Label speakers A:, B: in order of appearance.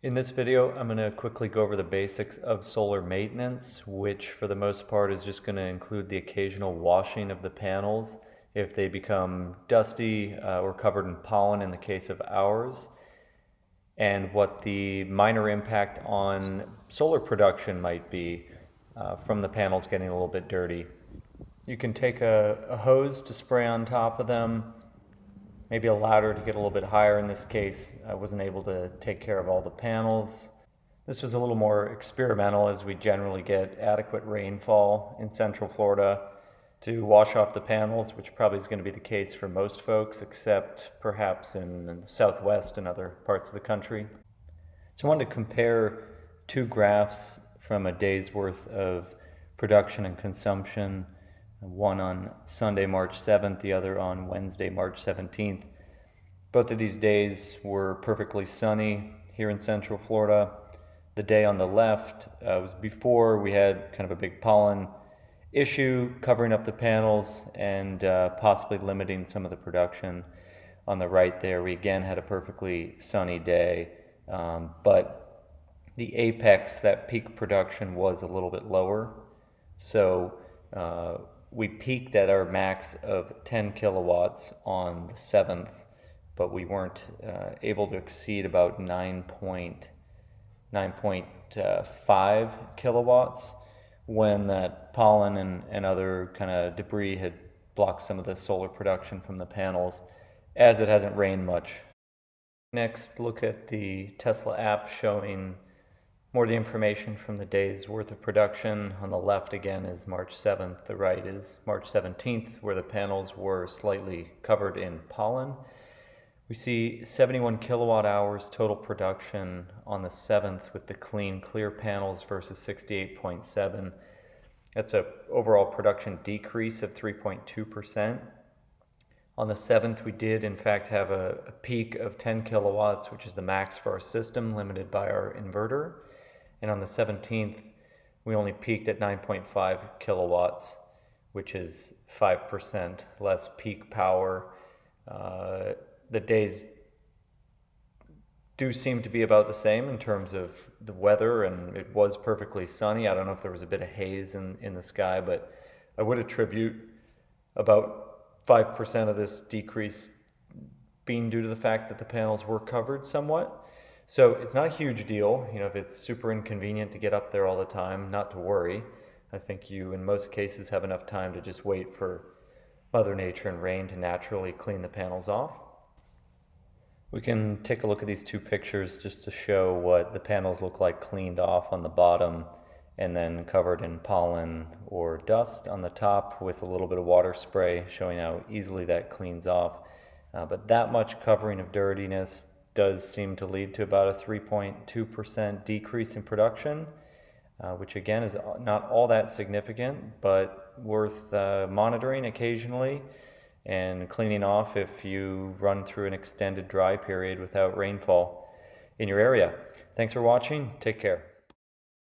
A: In this video, I'm going to quickly go over the basics of solar maintenance, which for the most part is just going to include the occasional washing of the panels if they become dusty or covered in pollen in the case of ours, and what the minor impact on solar production might be from the panels getting a little bit dirty. You can take a hose to spray on top of them, maybe a ladder to get a little bit higher. In this case, I wasn't able to take care of all the panels. This was a little more experimental, as we generally get adequate rainfall in Central Florida to wash off the panels, which probably is going to be the case for most folks, except perhaps in the Southwest and other parts of the country. So I wanted to compare two graphs from a day's worth of production and consumption, one on Sunday, March 7th, the other on Wednesday, March 17th. Both of these days were perfectly sunny here in Central Florida. The day on the left was before we had kind of a big pollen issue covering up the panels and possibly limiting some of the production. On the right there, we again had a perfectly sunny day, but the apex, that peak production, was a little bit lower. So we peaked at our max of 10 kilowatts on the 7th, but we weren't able to exceed about 9.5 kilowatts when that pollen and other kind of debris had blocked some of the solar production from the panels, as it hasn't rained much. Next, look at the Tesla app showing more of the information from the day's worth of production. On the left again is March 7th, the right is March 17th, where the panels were slightly covered in pollen. We see 71 kilowatt hours total production on the 7th with the clean, clear panels versus 68.7. That's an overall production decrease of 3.2%. On the 7th, we did in fact have a peak of 10 kilowatts, which is the max for our system, limited by our inverter. And on the 17th, we only peaked at 9.5 kilowatts, which is 5% less peak power. The days do seem to be about the same in terms of the weather, and it was perfectly sunny. I don't know if there was a bit of haze in the sky, but I would attribute about 5% of this decrease being due to the fact that the panels were covered somewhat. So it's not a huge deal. If it's super inconvenient to get up there all the time, not to worry. I think you, in most cases, have enough time to just wait for Mother Nature and rain to naturally clean the panels off. We can take a look at these two pictures just to show what the panels look like cleaned off on the bottom and then covered in pollen or dust on the top with a little bit of water spray, showing how easily that cleans off. But that much covering of dirtiness does seem to lead to about a 3.2% decrease in production, which again is not all that significant, but worth monitoring occasionally and cleaning off if you run through an extended dry period without rainfall in your area. Thanks for watching. Take care.